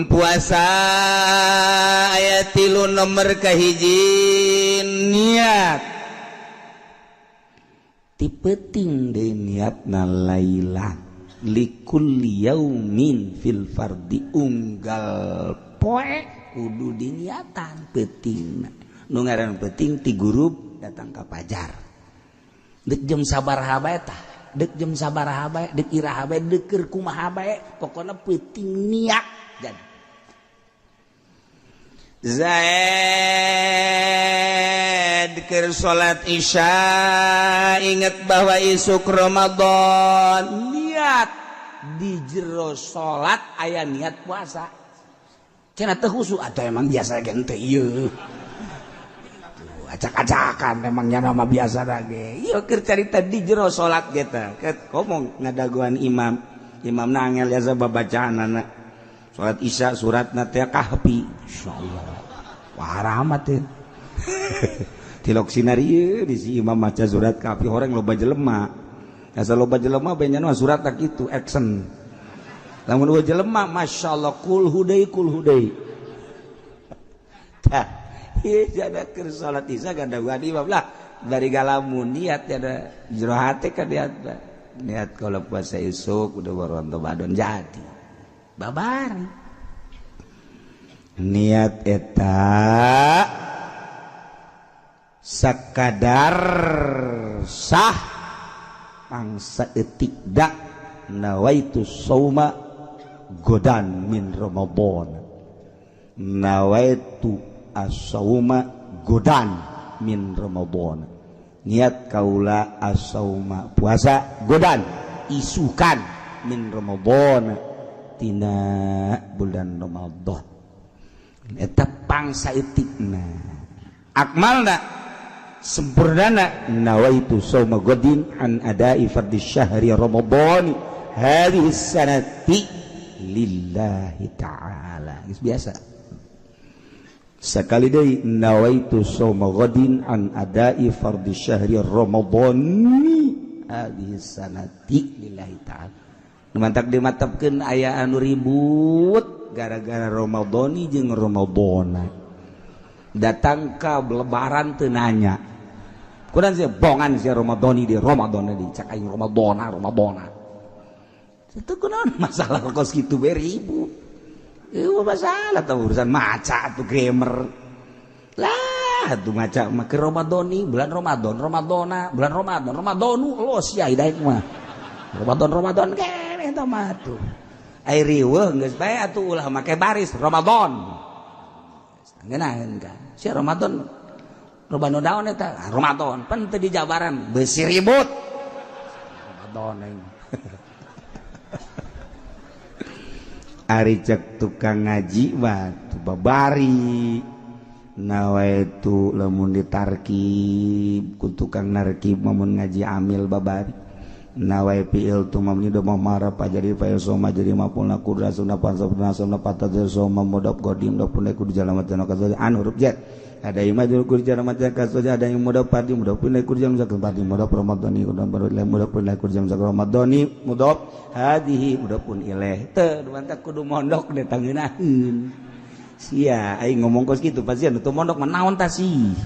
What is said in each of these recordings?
puasa ayat 3 nomor kahiji niat tipeting de niatna lailan likulli yaumin fil fardi unggal poe kudu diniatan peting nu ngaran peting ti guru datang ka pajar dek jam sabaraha bae tah dek jam sabaraha bae dek iraha bae dek keur kumaha bae pokona peting niat jadi Zaid keur salat isya ingat bahwa isuk Ramadan niat di jero salat aya niat puasa cenah teu khusyuk atuh emang biasa ge teh ieu acak-acakan emangnya nama biasa lagi ieu keur carita di jero salat ge teh ngomong ngadaguan imam nangel biasa babacaanana salat isya suratna teh kahfi insyaallah wah rahmat teh tilok sinari di si imam maca surat kahfi horeng loba jelema asa loba jelema beunyan mah surat tak kitu action lamun loba jelema masyaallah kul hudai tah ieu jada keur salat isya gadaguan imam lah dari galamun niat ada jero hate ka niat kalau puasa isuk udah baron Ramadan jadi babari niat eta sakadar sah mangsa etik da nawaitu sauma godan min Ramadan nawaitu as-sauma godan min Ramadan niat kaula as-sauma puasa godan isukan min Ramadan tina bulan Ramadan eta pangsa etikna akmalna sempurnana nawaitu shauma godin an adai fardhi syahri Ramadan hadhihi sanati lillahi ta'ala geus biasa sakali deui nawaitu shauma godin an adai fardhi syahri Ramadan hadhihi sanati lillahi ta'ala mantap dimatapkeun aya anu ribut gara-gara Ramadhani jeung Ramadhana datang ka lebaran teu nanya kunaon sia bongan sia Ramadhani di Ramadhana di cak aing Ramadhana itu kunaon masalah kos kitu we ribut ieu masalah tah urusan maca atuh grammar lah atuh maca mah ke Ramadhani bulan Ramadan bulan Ramadhanu lo sia daek mah Ramadan keneh tah mah atuh ai riweuh geus bae atuh ulah make baris Ramadan ngeunaheun kan sia Ramadan robano daon eta Ramadan pan teu dijabaran beusi ribut Ramadan aing ari cek tukang ngaji mah tu babari nawaitu lamun ditarkib ku tukang narkib mun ngaji amil babari nawai fi'il tu mamni do mamara pajari fa'il soma jadi mapulna kudra sunna pansabna sunna patadzir soma mudab qadim do punai kudu jalamatna kaza an huruf jet ada imajul kudu jalamatna kaza ada yang mudab padi mudab punai kudu jam zakal padi mudab ramadhani udah baru le mudab punai kudu jam zakal ramadhani mudab hadhihi mudab pun ilaih teu mantap kudu mondok de tangeunaheun sia aing ngomong kos kitu pasti anu teu mondok mah naon tah sih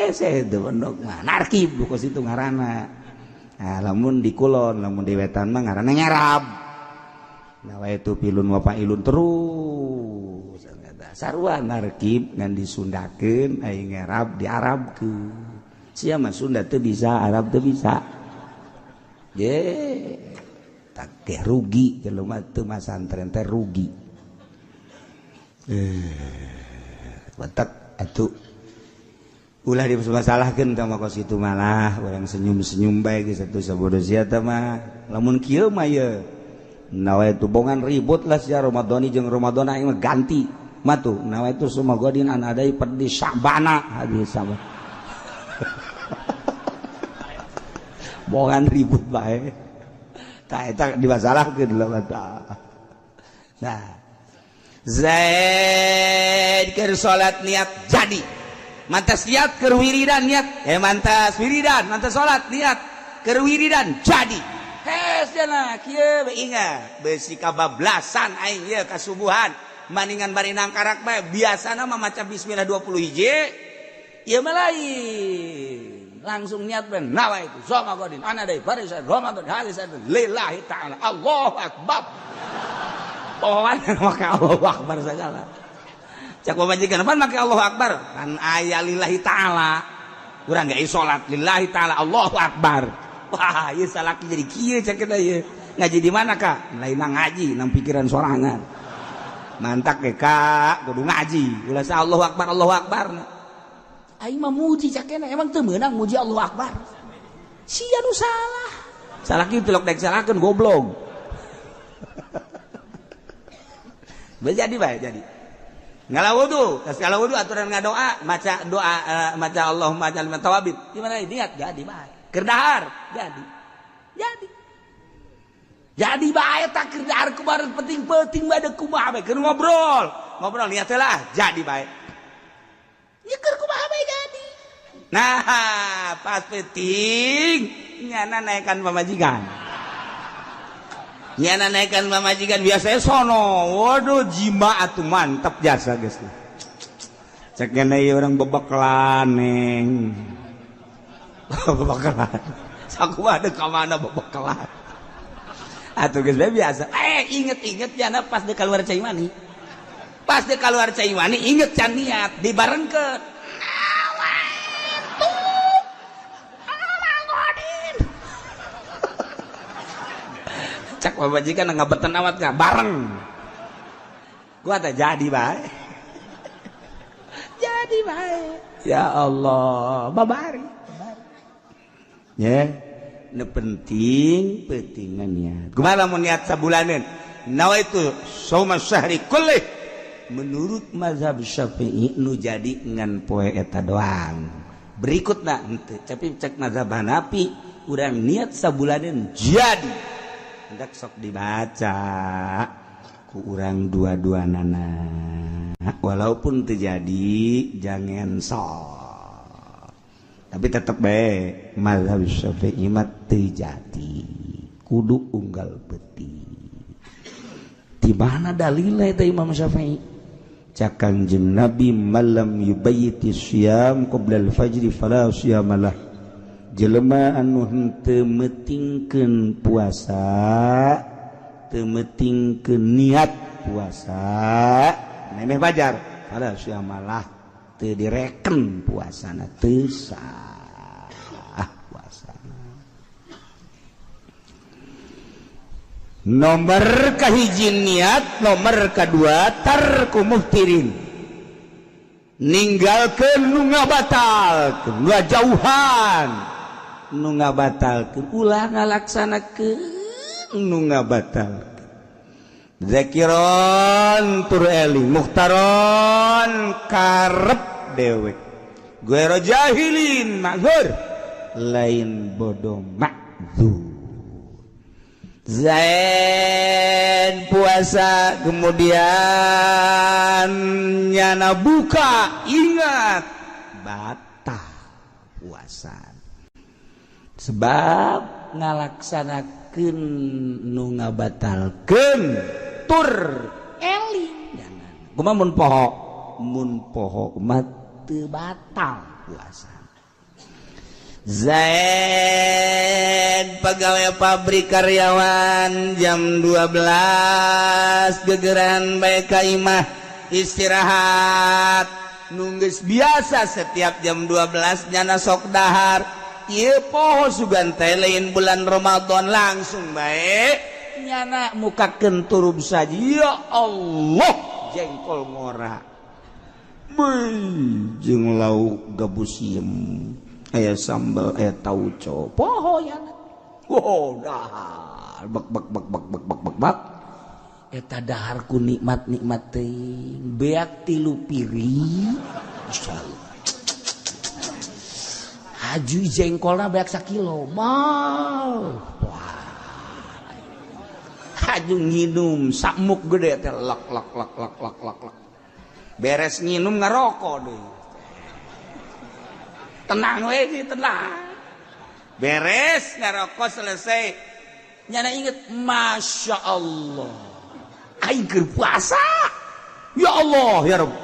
saya teu mondok mah narkib kos itu ngaranna. Nah, lamun di kulon, lamun di wetan mah ngaranna nyarab. Nah, itu pilun wa pailun terus. Sarua narkib ngan disundakeun aya nyarab diarabkeun. Sia mah Sunda teu bisa, Arab teu bisa. Ye, tak teh rugi jelema teu masantren teh rugi. Batak atuh ulah dimasalahkeun tah mah kos kitu malah urang senyum-senyum bae geus atuh sabodo sia tah mah lamun kieu mah ye nawaitu bongan ribut lah sia Ramadhani jeung Ramadhana aing mah ganti mah tuh nawaitu sumagodin an adai perdi Sya'bana hadis sama bongan ribut bae tah eta dimasalahkeun lah nah Zaid keur salat niat jadi mantas niat keur wiridan niat mantas wiridan mantas salat niat keur wiridan jadi biasana kieu ingat besi kabablasan aing ieu kasubuhan maningan bari nangkarak bae biasana mah maca bismillah 20 hiji ieu mah lain langsung niat ben nawa itu Ramadan ana deui barisan Ramadan halisan lillahi taala Allahu akbar pohon make Allahu akbar segala cak pamajikan pan make Allahu akbar kan aya lillahi taala urang ge salat lillahi taala Allahu akbar wah ieu salaki jadi kieu cak kita ieu ngaji di mana Kak lain ngaji nang pikiran sorangan mantak ge Kak kudu ngaji ulah sa Allahu akbar aing mah muji cak keneh emang teu meunang muji Allahu akbar sia nu salah kieu telok dek salahkeun goblok jadi bae jadi ngalawudu kas ngalawudu aturan ngadoa maca doa maca Allahumma ja'al min tawabin gimana niat jadi bae keur dahar jadi bae tak keur dahar kumaha penting-penting bae kumaha bae keur ngobrol niat lah jadi bae ya keur kumaha bae jadi nah pas penting nyana naikkan pamajikan nyana naikkan pamajikan biasanya sono waduh jima atuh mantep jasa geus cek kene orang bebeklan neng bebeklan sakumaha deuk ka mana bebeklan atuh geus biasa inget jana pas deuk kaluar cai mani inget can niat dibarengkeun cak pamajikan ngabetan awat gak bareng gua teh jadi bae ya Allah babari ya nu pentingan niat kumaha lamun niat sabulaneun nawaitu shauma syahri kullih menurut mazhab Syafi'i nu jadi ngan poe eta doang berikutna henteu tapi cek mazhab Hanafi urang niat sabulaneun jadi hendak sok dibaca ku urang dua-dua nana walaupun terjadi jangan sok tapi tetep bae mazhab Syafi'i mah terjadi kudu unggal peti di mana dalilnya eta Imam Syafi'i cak Kanjeng Nabi malam yubayyiti syam qabla al-fajr fala syamalah jelema anu henteu metingkeun puasa teu metingkeun niat puasa nemeh fajar pada syamalah teu direken puasana teu sah puasana nomor kahiji niat nomor kadua tarku muftirin ninggalkeun nu ngabatalkeun nu jauhan nu ngabatalkeun ulah ngalaksanakeun nu ngabatalkeun zakiron tur eling mukhtaron karep dewe guero jahilin ma'dzur lain bodoh ma'dzur zain puasa kemudian nyana buka ingat batal puasa sebab ngalaksanakeun nu ngabatalkeun tur eling kumaha mun poho mah teu batal puasa Zaid pegawai pabrik karyawan jam 12 gegeran bae ka imah istirahat nunggeus biasa setiap jam 12 nyana sok dahar ieu poho sugan teh lain bulan Ramadan langsung bae nyana mukakeun turub saja ya Allah jengkol ngora jeung lauk gabus siem aya sambal aya tauco poho yana dahar bak eta dahar ku nikmat teuing beak 3 piring insyaallah aju jengkolna beak 1 kilo mal wah aju nginum samuk gede teh lak beres nginum ngarokok deui tenang we sih tenang beres ngarokok selesai nyana inget Masya Allah aing keur puasa ya Allah ya Rabb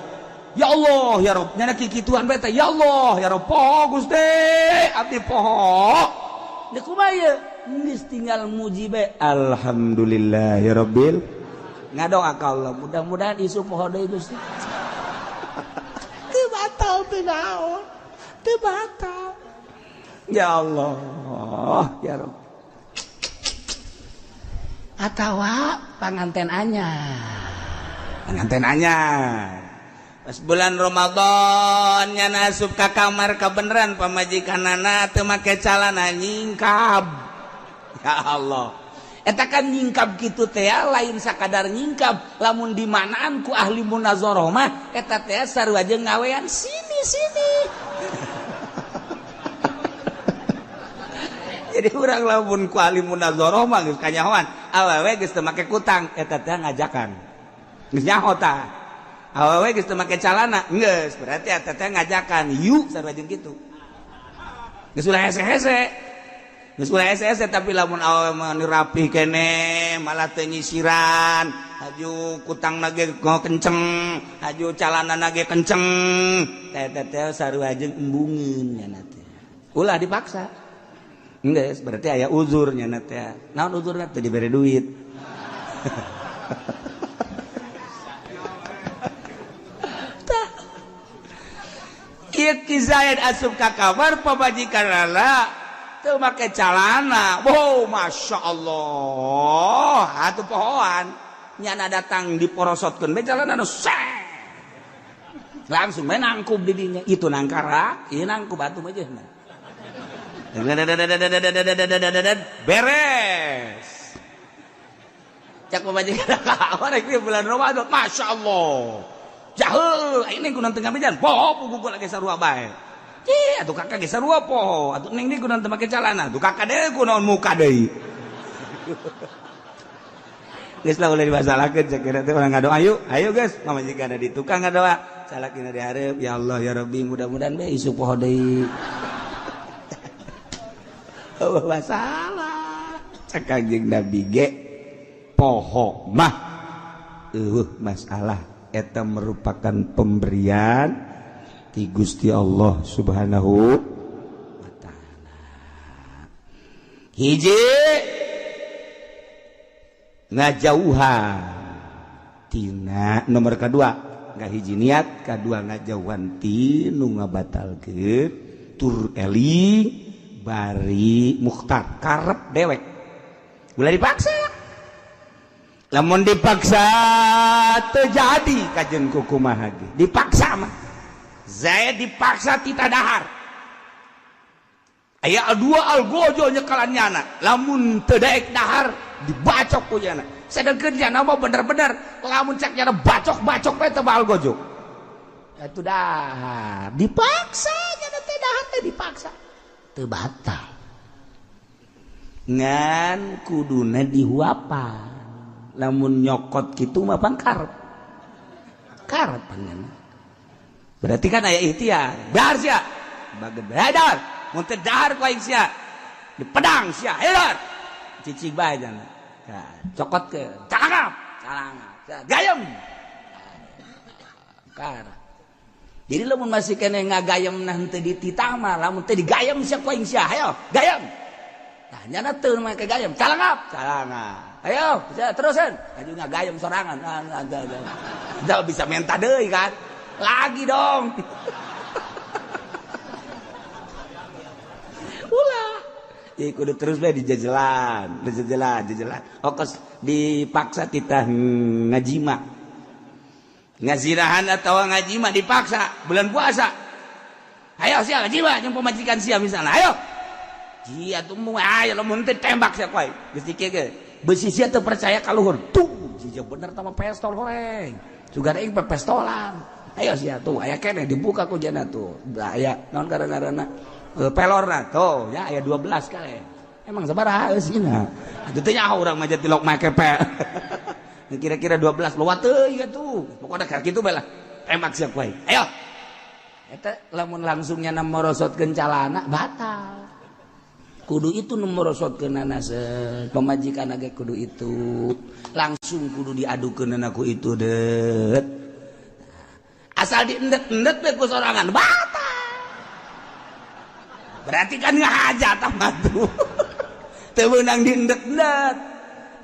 ya Allah ya Rabb nyana kikituan beta ya Allah ya Rabb poho Gusti abdi poho da kumaha ieu geus tinggal muji be alhamdulillah ya rabbil ngadoa ka Allah mudah-mudahan isu poho deui Gusti teu batal teu naon teu batal ya Allah ya Rabb atawa panganten anyar pas bulan Ramadan nyana asup ka kamar kebeneran pamajikanana teu make calana nyingkab ya Allah eta kan nyingkab kitu teh lain sakadar nyingkab lamun di manaan ku ahli munazarah mah eta teh sarua jeung ngawean sini jadi urang lamun ku ahli munazarah mah geus kanyahoan awewe geus teu make kutang eta teh ngajakan geus nyaho tah awewe geus teu make calana geus berarti eta teh ngajakan yuk sarua jeung kitu geus ulah hese-hese tapi lamun awewe mah rapi kene malah teu nyisiran haju kutangna ge kenceng haju calanana ge kenceng eta teh sarua jeung embungeun nya teh ulah dipaksa enggak, berarti aya uzurnya nanti ya. Naon uzurnya teu dibere duit. Ieu Ki Zaid asup ka kamar pamajikanana teu make calana. Wow, Masya Allah. Atuh pohoan nyana datang diporosotkeun be calana nu langsung main nangkub di dinya. Itu nangkara, ieu nangkub atuh mah jeuna. Beres cak pemajikan kamar itu bulan Ramadan Masya Allah jahil ini kunan tengah mejan poho pugu lagi sarua bae atuh kakak ge sarua poho atuh ning di kunan teu make calana atuh kakak deui kunaon muka deui geus lah ulah dibasalahkeun cek kira teh urang ngadoa ayo geus pamajikan di tukang ngadoa salakina di hareup ya Allah ya Rabbi mudah-mudahan be isu poho deui masalah cek Kangjeng Nabi ge poho mah masalah eta merupakan pemberian ti Gusti Allah Subhanahu wa taala hiji ngajauhan tina nomor kedua ngahiji niat kadua ngajauhan tinu ngabatalkeun tur eling bari mukhtar karep dewek ulah dipaksa lamun dipaksa terjadi kajen kukumaha ge dipaksa mah Zaid dipaksa tita dahar aya dua algojo nyekalan nyana lamun teu daek dahar dibacok ku nyana sedengkeun nyana mah bener-bener lamun cak nyana bacok-bacok we teu algojo atuh dahar dipaksa nyana teh dahar teh dipaksa teu batal ngan kuduna dihuapan lamun nyokot kitu mah pangkarep karepan berarti kan aya ikhtiar dahar sia bageud dahar mun teu dahar ku aing sia dipedang sia hedar cicing bae jangan cokot ke calangap gayem kar jadi lamun masih kena ngagayem nah teu dititah mah lamun teu digayem sia ku aing sia hayo gayem tah nyana teu make gayem calangap ayo terusan aju ngagayem sorangan da bisa menta deui kan lagi dong ulah ya kudu terus bae dijajelan okos dipaksa titah ngajima ngazirahan atau ngajima dipaksa bulan puasa ayo sia ngajima jeung pamajikan sia misalnya ayo sia tuh mu ayo lamun teh tembak sia koy geus dikeu ge beusi sia teu percaya ka luhur tuh sia bener tah pestol horeng juga aing pestolan ayo sia tuh aya keneh dibuka ku jana tuh aya naon gara-garana pelorna tuh ya aya 12 kali emang sabaraha eusina atuh teh nyaho urang mah tilok make pe kira-kira 12 lewat teuing atuh pokona ka kitu bae lah tembak sia ku ayo eta lamun langsungnya morosotkeun calana batal kudu itu nomorosotkeunana pemajikan ge kudu itu langsung kudu diadukeun aku itu det asal diendet-endet we ku sorangan batal berarti kan ngahajat mah tuh teu meunang diendet-endet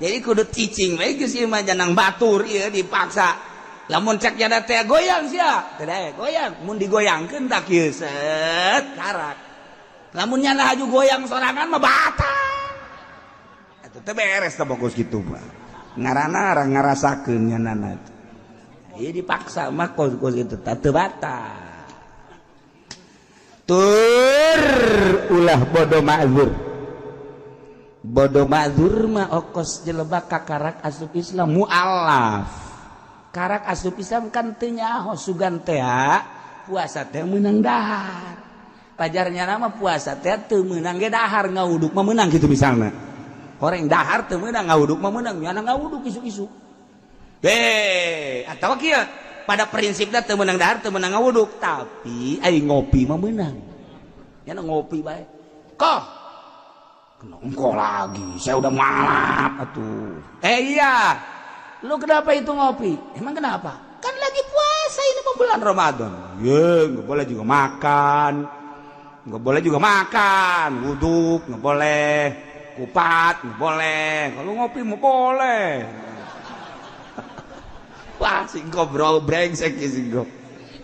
jadi kudu cicing we geus ieu mah janang batur ieu dipaksa lamun cek jana teh goyang sia teu dae goyang mun digoyangkeun tak kieu set karak lamun nyana haju goyang sorangan mah batal eta teh beres teh fokus kitu mah ngaranna arang ngarasakeun nyanana ieu dipaksa mah kos itu teu batal tur ulah bodoh ma'dzur mah okos jelebak ka karak asup Islam mualaf karak asup Islam kan teu nyaho sugan teh puasa teh meunang dahar pajarnya nama puasa teh teu meunang ge dahar ngawuduk mah meunang kitu misalna horeng dahar teu meunang ngawuduk mah meunang nyana ngawuduk isu-isu atawa kieu pada prinsipna teu meunang dahar teu meunang ngawuduk tapi ai ngopi mah meunang nyana ngopi bae koh engkau lagi saya udah malap atuh iya lu kenapa itu ngopi emang kenapa kan lagi puasa ini mau bulan Ramadan ya nggak boleh juga makan wuduk nggak boleh kupat nggak boleh kalau ngopi mau boleh wah singko bro brengsek singko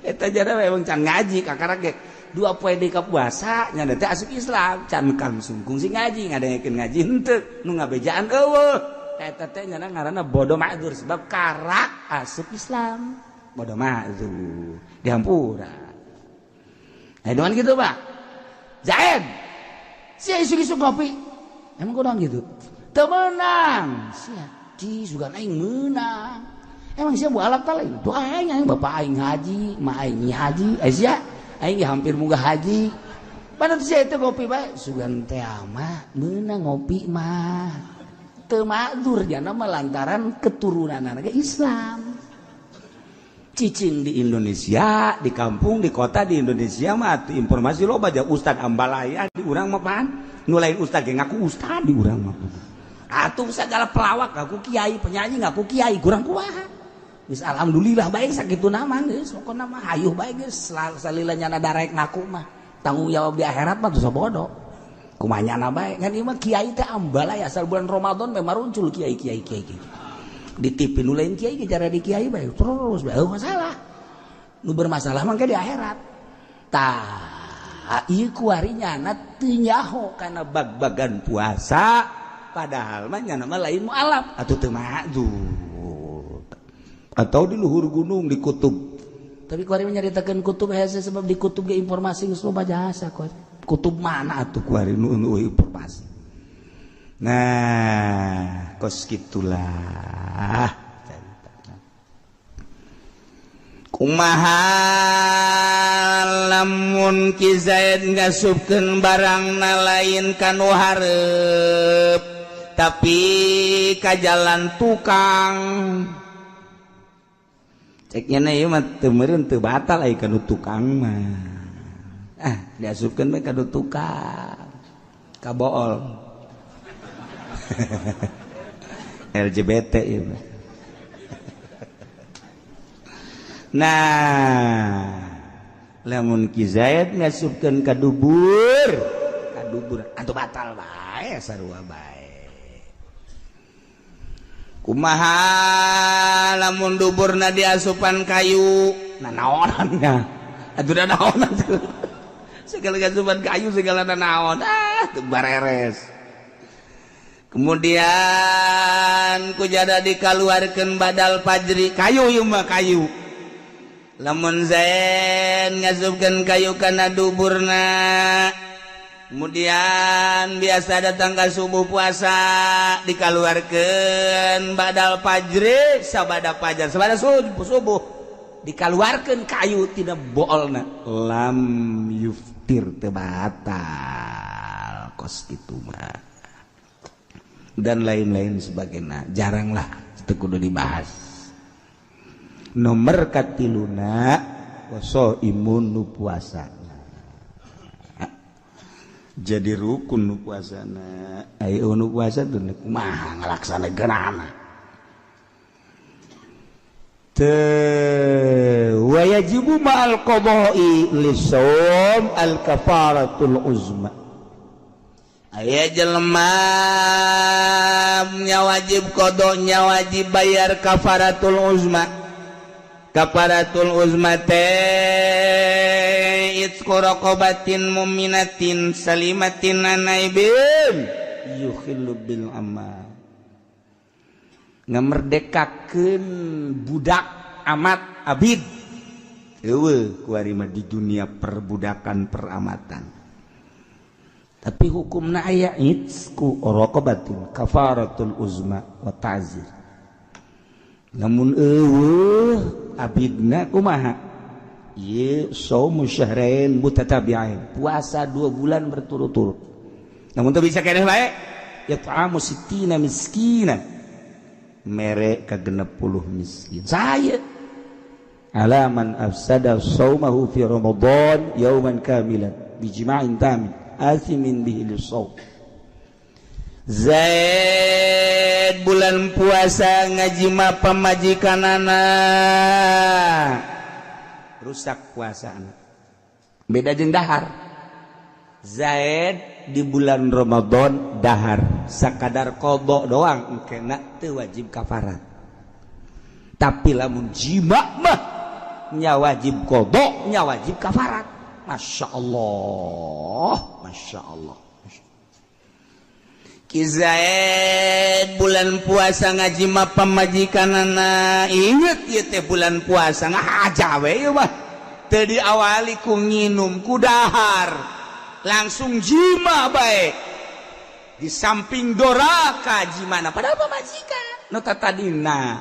eta jana memang can ngaji kakara ge dua poe di puasa nya teh asup Islam can kan sungkung si ngaji ngadengekeun ngaji henteu nu ngabejaan eueuh eta teh nya ngaranna bodoh ma'dzur sebab karak asup Islam bodoh ma'dzur dihampura doan gitu Pak Zaid sia isu-isu kopi emang kurang gitu teu meunang sia di sugan aing meunang emang sia bualap teh itu aing bapak aing haji ma aing haji sia aing hampir munggah haji padahal saya itu kopi bae sugan teh mah meunang ngopi mah teu ma'dzur jana mah lantaran keturunanna ge Islam cicing di Indonesia di kampung di kota di Indonesia mah informasi loba aja ustad ambalaya di urang mah pan nu lain ustad ge ngaku ustad di urang mah atuh sagala pelawak ngaku kiai penyanyi ngaku kiai kurang kumaha geus alhamdulillah bae sakitu nama geus pokona mah hayuh bae geus salila nyana darek ngaku mah tanggung jawab di akhirat mah tuh bodoh kumaha nyana bae kan ieu mah kiai teh ambalai asal bulan Ramadan mah maruncul kiai di TV nu lain kiai ge cara di kiai bae terus bae masalah nu bermasalah mah di akhirat tah ieu kuari nyana teu nyaho kana bag-bagan puasa padahal mah nyana mah lain mualaf atuh teu ma'dzur atau di luhur gunung di kutub tapi kuari menyaritakeun kutub hese sebab di kutub ge informasi geus loba jasa kutub mana atuh kuari nu informasi nah kos gitulah kumaha lamun Ki Zaid ngasupkeun barangna lain kanu hareup tapi ka jalan tukang ceknya ieu mah teu meureun teu batal ai kanu tukang mah diasupkeun we kanu tukang ka bool LGBT ieu mah nah lamun Ki Zaid ngasupkeun ka dubur atuh batal bae sarua bae kumaha lamun duburna diasupan kayu nah naonannya atuh da naonan segala asupan kayu segala naon teu bareres kemudian kujada dikaluarkeun badal fajri kayu ieu mah kayu lamun Zaid ngasupkeun kayu kana duburna kemudian biasa datang ke subuh puasa dikaluarkeun badal fajri sabada fajar sabada subuh dikaluarkeun kayu tina boolna lam yuftir teu batal kos kitu mah dan lain-lain sebagainya jaranglah teu kudu dibahas nomor katiluna poso imun nu puasa jadi rukun nu puasana. Ayo nu puasa tuh kumaha ngalaksana geunana. Wa yajibu ma'al qada'i lisawm al kafaratul uzma. Aya jelema nya wajib qada nya wajib bayar kafaratul uzma. Kafaratul uzma itqu raqabatin mu'minatin salimatin anaibin yukhillu bil amal. Ngamerdekakeun budak amat abid. Eueuh kuari mah di dunia perbudakan peramatan. Tapi hukumna aya Itqu raqabatin kafaratul uzma wa ta'zir. Lamun eueuh abidna kumaha? Ieu shaum syahrain mutatabi'ain. Puasa 2 bulan berturut-turut. Namun teu bisa keneh bae yat'amu sittina miskina. Mere ka 60 miskin. Saya Alaman afsada shaumahu fi Ramadan yauman kamilan bijima'in tamin athimin bihi lis-shaum. Zaid bulan puasa ngajima pamajikanana Rusak puasana. beda jeung dahar. Zaid di bulan Ramadan dahar sakadar qada doang engkena teu wajib kafarat. Tapi lamun jima mah nya wajib qada nya wajib kafarat. Masya Allah, Masya Allah. Ki Zaid bulan puasa ngajima pamajikanana. Inget ieu teh bulan puasa ngahaja we ieu mah. Teu diawali ku nginum ku dahar. Langsung jima bae. Di samping doraka jimana padahal pamajikan. Nu tadina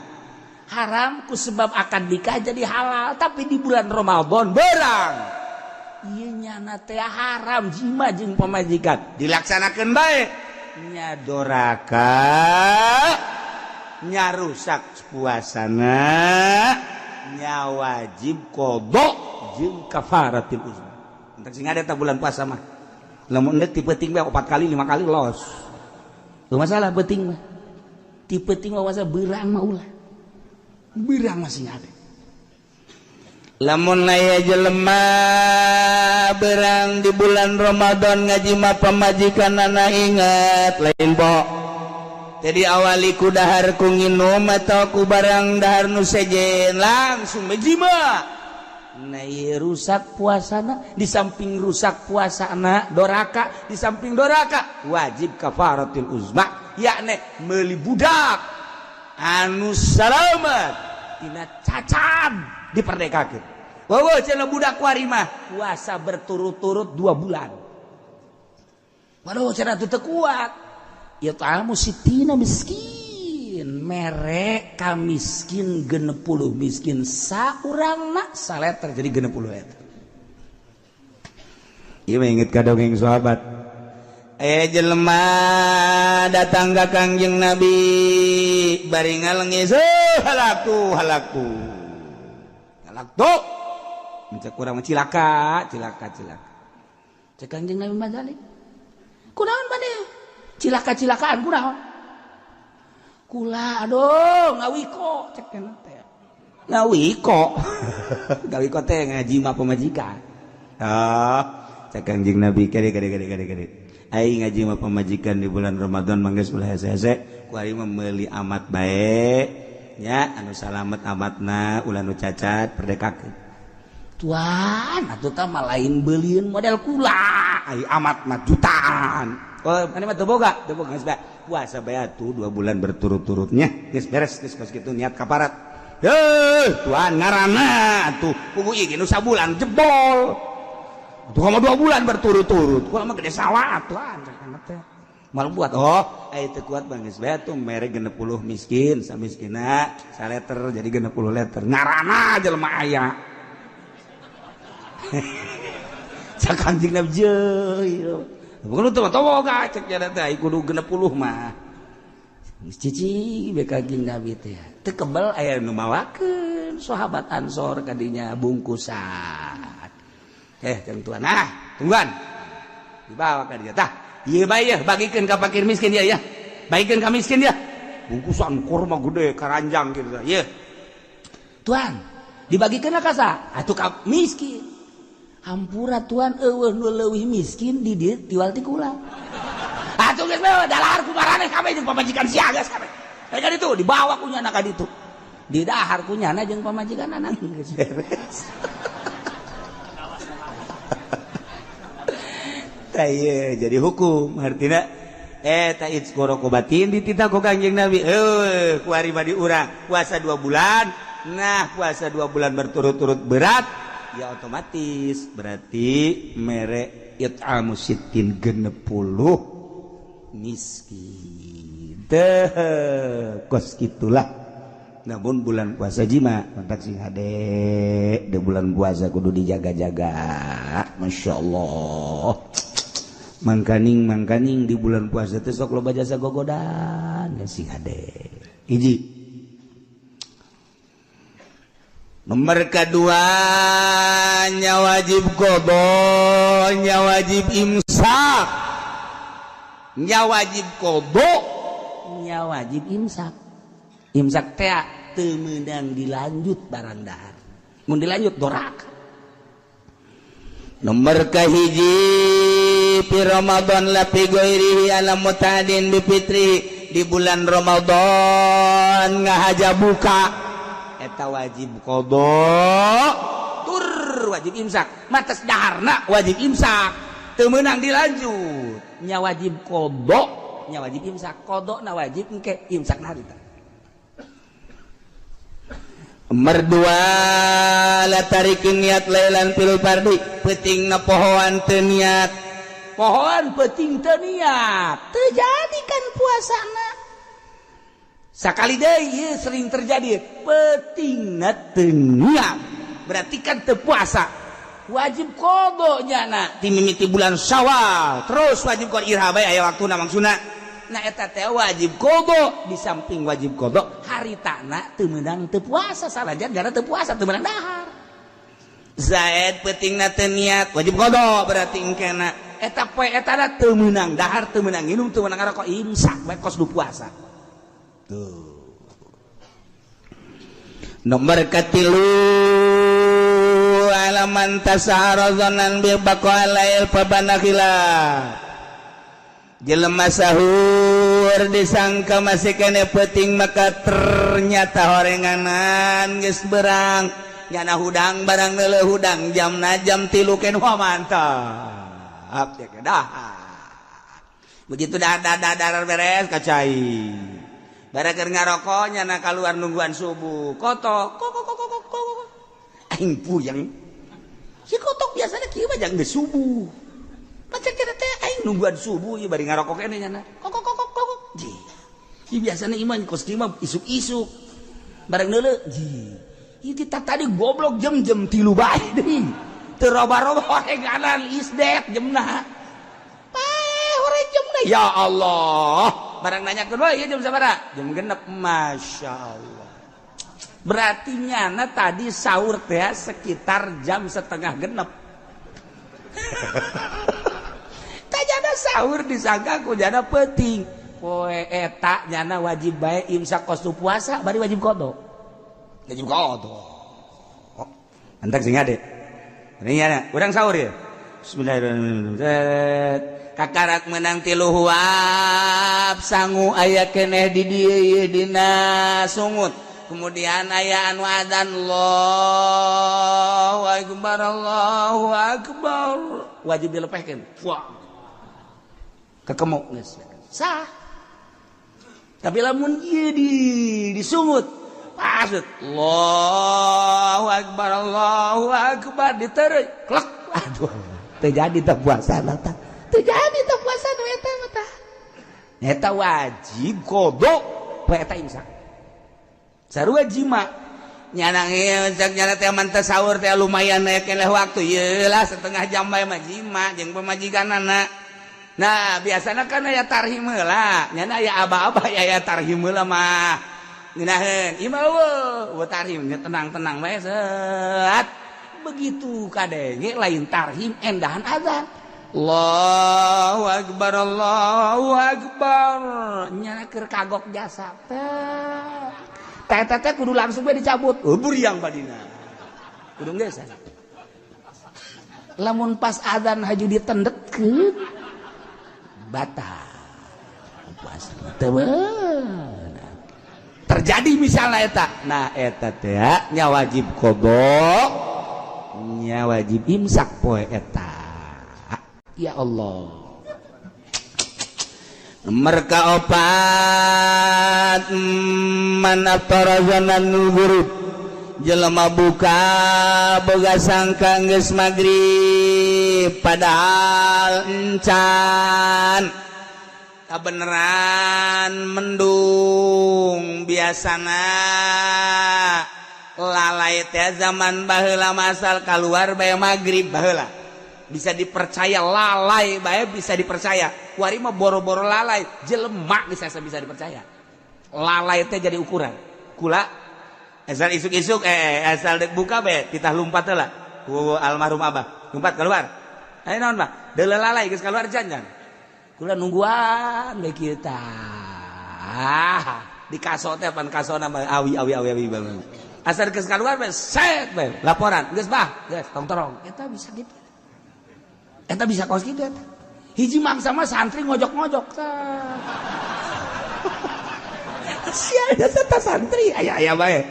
haram ku sebab akad nikah jadi halal tapi di bulan Ramadan berang. Ieu nyana teh haram jima jeung pamajikan. Dilaksanakeun bae. Nya doraka nya rusak puasana nya wajib qada jeung kafaratul uzma. Entek sing ada ta bulan puasa mah. Lamun endek ti peuting bae 4 kali 5 kali los. Teu masalah peuting mah. Ti peuting mah masa beurang mah ulah. Beurang masih ada. Lamun aya jelema berang di bulan Ramadan ngajima pamajikanana ingat lain bo. Jadi awali ku dahar ku nginum atau ku barang dahar nu sejen langsung majima. Nah ieu rusak puasana, di samping rusak puasana doraka, di samping doraka wajib kafaratul uzma, yakni meuli budak anu salamet tina cacat diperdekakeun. Wawa cenah budak kuari mah puasa berturut-turut 2 bulan. Waduh cenah teu kuat. Ya ta'amu sitina miskin. Mere ka miskin 60 miskin saurangna saleter jadi 60 eta. Ieu mah inget ka dongeng sahabat. Jelema datang ka Kangjeng Nabi bari ngalengis halaktu. Mencak kurang cilaka. Cek Kangjeng Nabi Mazalik. Kunaon bade? Cilaka-cilakaan kunaon? Kula aduh ngawiko cek teh. Ngawiko. Ngawiko teh ngaji mah pamajikan. Cek Kangjeng Nabi kade. Aing ngaji mah pamajikan di bulan Ramadan manggeus ulah hese-hese. Ku ari mah meuli amat bae. Ya anu salamet amatna ulah nu cacat perdekakeun. Tuan atuh tah mah lain beulieun model kula. Ai amat mah jutaan. Oh, ane mah teu boga geus bae. Puasa bae atuh 2 bulan berturut-turutnya. Geus beres geus kitu niat kaparat. Tuan ngaranna atuh kudu ieu nu sabulan jebol. Atuh mah 2 bulan berturut-turut. Kula mah gede salah tuan cenah teh. Mal buat ai teu kuat bang geus bae atuh mere 60 miskin samiskina saleter jadi 60 liter. Ngaranna jelema aya. Cak Kangjeng Nabi jeuh. Bukan itu mah toboga cek jada teh kudu 60 mah. Cici be Kangjeng Nabi teh. Teu kebal aya nu mawakeun sahabat Ansor kadinya bungkusan. Teng tuan. Nah, tungguan. dibawa ka dia tah ieu bae ya bagikeun ka fakir miskin ya bagikeun ka miskin ya bungkusan kurma gede karanjang gitu ieu tuan dibagikeun ka sa atuh ka miskin hampura tuan eueuh nu leuwih miskin di dieu tiwal ti kula atuh geus bae dalahar ku maraneh kabeh jeung pamajikan siagas kabeh ka ditu dibawa ku nyana ka ditu di dahar ku nyana jeung pamajikan anak geus beres jadi hukum artinya tak goroko batin dititah ku Kanjeng Nabi ku ari badi urang puasa 2 bulan nah puasa 2 bulan berturut-turut berat ya otomatis berarti mere it'amu sittin 60 miskin kos gitulah namun bulan puasa jima kontak sing hade de bulan puasa kudu dijaga-jaga Masya Allah mangkaning di bulan puasa teh sok loba jasa gogodan sing hade hiji nomor kedua nya wajib qada nya wajib imsak nya wajib qada nya wajib imsak teh teu meunang dilanjut barang dahar mun dilanjut doraka nomor kahiji fi Ramadan la fi ghairihi ala mutadin bi fitri di bulan Ramadan ngahaja buka eta wajib qada tur wajib imsak mates daharna wajib imsak teu meunang dilanjut nya wajib qada nya wajib imsak qadana wajib engke imsak harita nomor 2 la tarikin niat lailan fil fardi peutingna pohoan teu niat pohoan peuting teu niat teu jadikan puasana sakali deui ieu sering terjadi peutingna teu niat berarti kan teu puasa wajib qada nyana ti mimiti bulan Syawal terus wajib qada irha bae aya waktuna maksudna nah eta teh wajib qada di samping wajib qada haritana teu meunang teu puasa salajan gara teu puasa teu meunang dahar zaid peutingna teu niat wajib qada berarti engkena eta poe etana teu meunang dahar teu meunang nginum teu meunang ngarokok imsak bae kos du puasa tuh nomor katilu alaman tasahara dhannan bi baqalail fabanakhila jelema sahur disangka masih kene peuting maka ternyata horenganan geus berang nyana hudang barang neuleuh hudang jamna jam 3 kene mantap ya dahar begitu dadar beres kacai barakeur ngarokok nyana kaluar nungguan subuh kotok kok aing puyeng si kotok biasanya kieu mah jang geus subuh pacar kita teh aing nungguan subuh ieu bari ngarokok kene nyana kok ji ieu biasana iman kos kieu mah isuk-isuk bareng neuleuh ji ieu kita tadi goblok jam 3 bae deui teu roba-roba horenganan isdet jemna pae hore jemna ya Allah barang nanyakeun we ieu jam sabaraha jam 6 masyaallah berarti nyana tadi sahur teh sekitar jam 5:30 tajana sahur disangka ku jana peuting poe eta nyana wajib bae imsak kos tu puasa bari wajib qada antak sing ade ini ya urang sahur ya bismillahirrahmanirrahim kakarak menang 3 huap sangu aya keneh di dieu dina sungut kemudian aya anu adzan Allahu akbar wajib dilepehkeun kekemuk geus sah tapi lamun ieu disungut pasut Allahu akbar ditereuy klek aduh teu jadi teh puasa eta teu jadi teh puasa eta mah eta wajib qada poe eta imsak sarua jima nyanang imsak nyana teh mantes sahur teh lumayan aya keneh waktu ieu lah setengah jam bae mah jima jeung pamajikanana. Nah biasanya kan aya tarhim heula nyana aya aba-aba aya tarhim heula mah ngeunaheun ieu mah eueuh tarhim tenang-tenang bae seut begitu kadenge lain tarhim endahan azan Allahu akbar Allahu akbar nya keur kagok jasa teh kudu langsung we dicabut buriang badina kudu geus lamun pas adzan haju ditendetkeun batal puasa teu terjadi misalnya eta nah eta teh nya wajib qada nya wajib imsak poe eta ya Allah nomor kaopat man aftara zananul ghurub jelema buka boga sangka geus magrib padahal encan kabeneran mendung biasana lalai teh zaman baheula masal keluar bae magrib baheula bisa dipercaya lalai bae bisa dipercaya kuari mah boro-boro lalai jelema bisa dipercaya lalai teh jadi ukuran kula asal isuk-isuk asal dek buka bae titah lumpat heula ku almarhum abah lumpat keluar ayo naon Pak deuleu lalai geus keluar jangan kula nungguan bae kieu tah di kaso teh pan kasona mah awi banget asal geus keluar bae set bae laporan geus bah geus tong-torong eta bisa gitu eta bisa kos kitu eta hiji mangsa mah santri ngojok-ngojok tah sia eta santri aya bae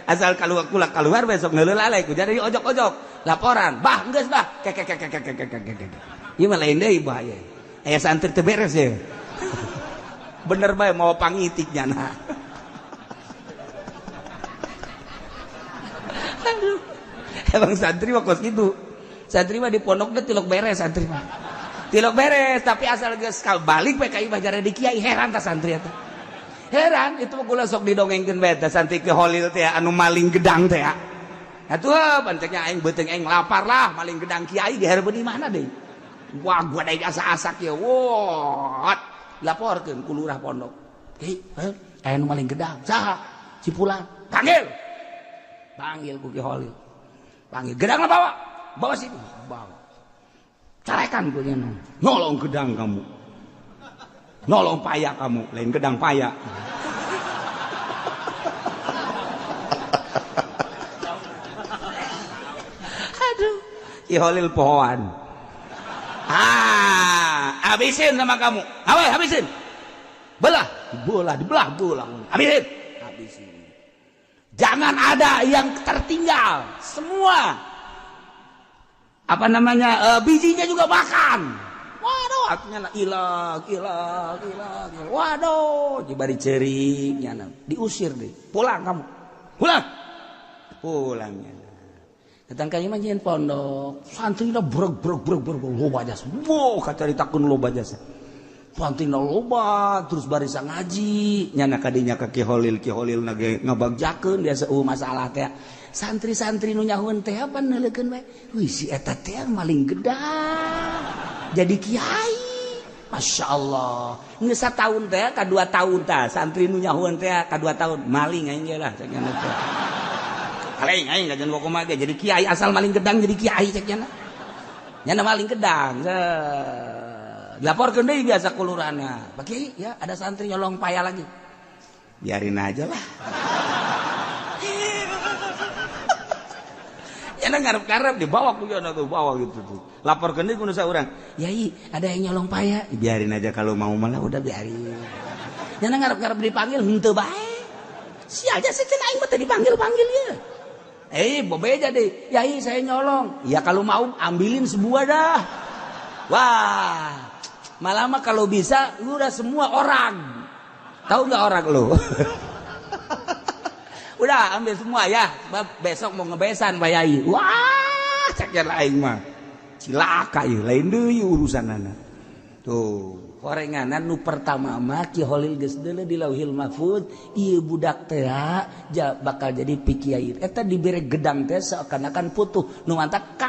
asal keluar besok ngeuleuh lalai ku jadi ojok-ojok laporan bah geus bah kek ieu mah lain deui bahaya aya santri teu beres ya bener bae mau pangitiknya nah aduh emang santri mah kos kitu santri mah di pondok teh tilok beres santri mah tilok beres tapi asal geus balik we ka imah jare di kiai heran tah santri eta heran itu kula sok didongengkeun bae teh santri ke Holil teh anu maling gedang teh atuh panteknya aing beuteung aing lapar lah maling gedang kiai dihareupeun di mana deui wah gua da asa-asak ya wot laporkeun ku lurah pondok aya anu maling gedang saha cipulan panggil ku Ki Holil panggil gedang bawa sini bawa carekan gue nolong gedang kamu nolong paya kamu lain gedang paya aduh Ki Holil pohoan habisin sama kamu habisin belah habisin jangan ada yang tertinggal semua bijinya juga makan waduh artinya ilag waduh dibari ceringnya diusir deh pulang kamu pulangnya datang ka imah nyeun pondok santrina breg loba jasa wow kacaritakeun loba jasa santrina loba terus barisa ngaji nyana kadinya ka Ki Holil nage ngabagjakeun biasa masalah teh santri-santri nu nyahoeun teh apa neuleukeun bae wih si eta teh maling gedang jadi kiai masyaallah geus sataun teh ka 2 tahun tah santri nu nyahoeun teh ka 2 tahun maling aing ge lah cek nya teh aing ngajen kumaha ge jadi kiai asal maling gedang jadi kiai cek nya nya maling gedang dilaporkeun deui biasa ku lurahna Pak Kiai ya ada santri nyolong paya lagi biarin aja lah ya ngarep-ngarep dibawa ku yana tuh bawa gitu tuh laporkeun deui ku nu saurang yai ada yang nyolong paya biarin aja kalau mau malah udah biarin ya ngarep-ngarep dipanggil henteu bae sia aja sejen aing mah teh dipanggil-panggil ya bebeja deh yai saya nyolong ya kalau mau ambilin sebuah dah wah malah mah kalau bisa lu udah semua orang tahu nggak orang lu udah ambil semua ya besok mau ngebesan Pak Yai wah ceknya lain mah cilaka ya lain deui urusanana tuh korenganan nu pertama mah Ki Holil geus deuleu di Lauhil Mahfuz ieu budak teh bakal jadi pikiai eta dibere gedang teh seakan-akan putuh nu mantap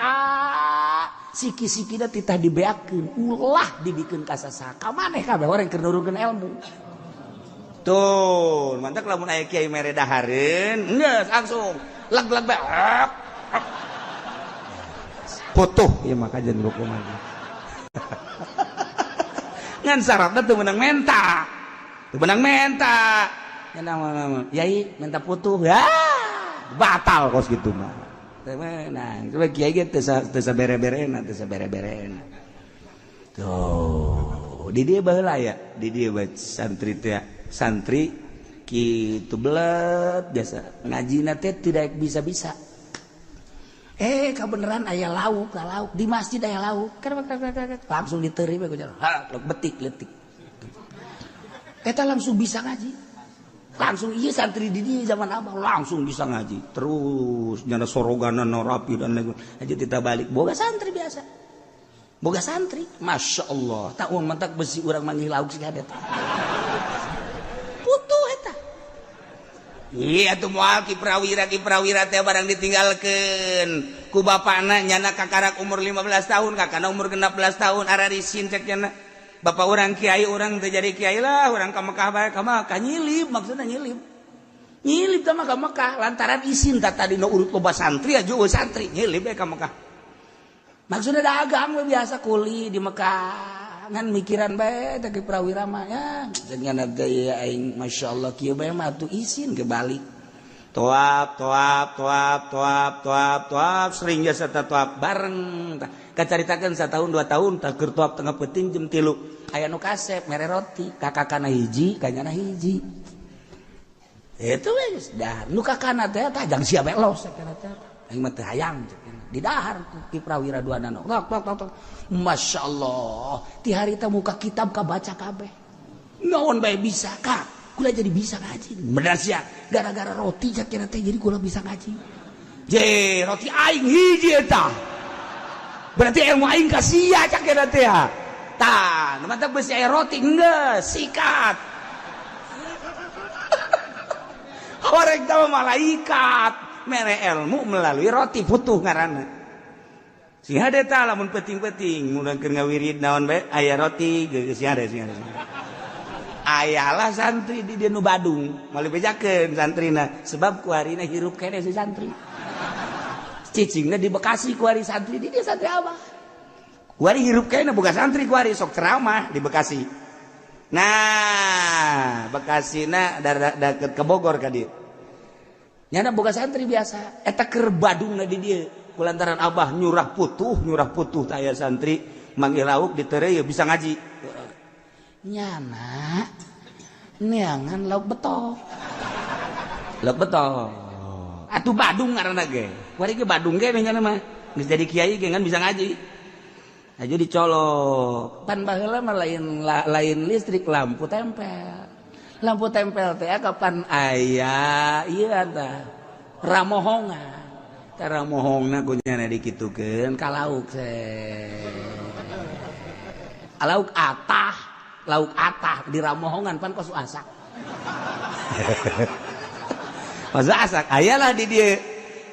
siki-sikina titah dibeakeun ulah dibikeun ka sasaka maneh kabeh orang keur nurunkeun ilmu tuh mantap lamun aya kiai mere dahareun geus langsung leg-leg bae putuh ieu mah kajen hukum lagi ngan syaratna teu meunang menta. Teu meunang menta. Yai minta putuh ya batal kos gitu mah. Teu meunang. Coba kiai ge teu sabere-berena, teu sabere-berena. Tuh, di dieu baheula ya, di dieu santri teh santri kitu belet biasa ngajina teh tidak bisa-bisa. Kebeneran aya lauk di masjid aya lauk. Langsung diterima ku jar. Betik letik. Eta langsung bisa ngaji. Langsung iya santri di dieu zaman Abah langsung bisa ngaji. Terus nyana soroganana rapi dan lain aja kita balik boga santri biasa. Boga santri, Masya Allah. Tak uang mantak besi orang manggil lauk sih ada. Putuh eta. Iya tuh moal kiprawira teh barang ditinggalkan. Ku bapana nyana kakarak umur 15 tahun, kakana umur 16 tahun, ararisin cek nyana. Bapak orang kiai, orang teh jadi kiai lah, orang ka Mekah bae, ka Mekah nyilip, maksudnya nyilip. Nyilip ka Mekah lantaran isin tadi no urut loba santri aja santri nyilip ka Mekah. Maksudnya dagang we biasa kuli di Mekah ngan mikiran bae teh ke prawira mah ya dengan gaya aing masyaallah kieu bae mah atuh isin ke balik toap sering jasa toap bareng kacaritakeun satahun 2 tahun tah keur toap tengah peuting jam 3 aya nu kasep mere roti kakakana hiji kanyana hiji itu we dah nu kakana teh tajang sia belos sakana teh aing mah teu hayang di dahar ki prawira duana tok Masya Allah ti harita muka kitab kabaca kabeh naon bae bisa kak kula jadi bisa ngaji bener sia gara-gara roti sakira teh jadi kula bisa ngaji je roti aing hiji eta berarti ilmu aing ka sia sakira teh tah nu mantap besi aya roti geus sikat horeg teh malaikat mere ilmu melalui roti putuh ngaranna sing hade tah lamun penting-penting mudah keur ngawirid naon bae aya roti geus sing hade ayalah santri di dieu nu Badung mali bejakeun santrina sebab ku harina hirup kene si santri cicingna di Bekasi ku hari santri di dieu santri Abah ku hari hirup kene boga santri ku hari sok ceramah di Bekasi nah Bekasina deket ke Bogor ka dieu nyana boga santri biasa eta keur Badungna di dieu kulantaran Abah nyurah putuh teh santri manggil lauk ditereu ya bisa ngaji nyana neangan lauk betok atuh Badung ngaranna ge kuari ge Badung ge nyana mah geus jadi kiai ge ngan bisa ngaji aja dicolok pan baheula mah lain listrik lampu tempel teh kapan aya iya tah ramohongan teh ramohongna kunyana dikitukeun ka lauk lauk atah di ramohongan pan kosu asak kosu asak ayalah di dieu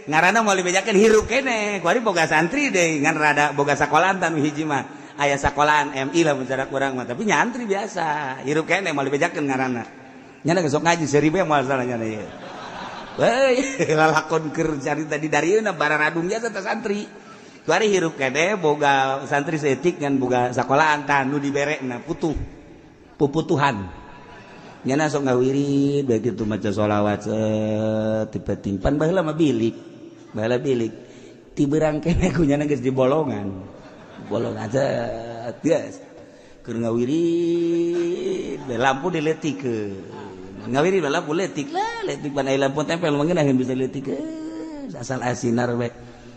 ngaranna moal dibejakeun hirup kene kuari boga santri deui ngan rada boga sakolahan tan hiji mah aya sakolahan MI lah mencara kurang mah tapi nyantri biasa hirup kene moal dibejakeun ngaranna nyana geus sok ngaji seribe moal salahnya ieu weh lalakon keur carita di darieuna bararadung biasa teh santri kuari hirup kene boga santri seetik ngan boga sakolahan tah nu diberekna puputuhan nyana sok ngawirid bae kitu maca sholawat tipe-tipe pan baheula mah bilik ti beurang kene ku nyana geus di bolongan geus keur ngawirid lampu diletikeun ngawirid lampu letik pan aya lampu tempel mangga bisa letikeun asal asinar we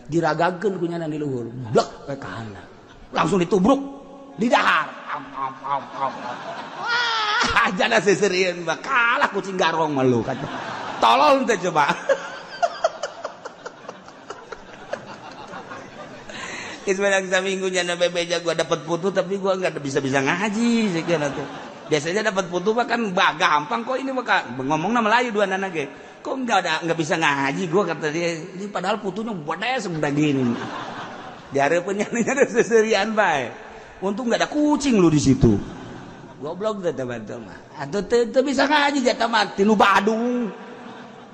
diragakeun ku nyana di luhur blek we ka handap langsung ditubruk di dahar jana seserian bakalah kucing garong malu kata tolol teh coba ismail saminggu nyana bebeja gua dapat putu tapi gua enggak bisa ngaji sekian atuh biasanya dapat putu mah kan gampang kok ini mah ngomongna Melayu dua nana ge kok enggak bisa ngaji gua kata dia ini padahal putunya gede sebedah gini dihareupeun nyana seserian bae untung enggak ada kucing lu di situ goblok teh teman-teman atuh teu bisa ngaji jata mah tilu Badung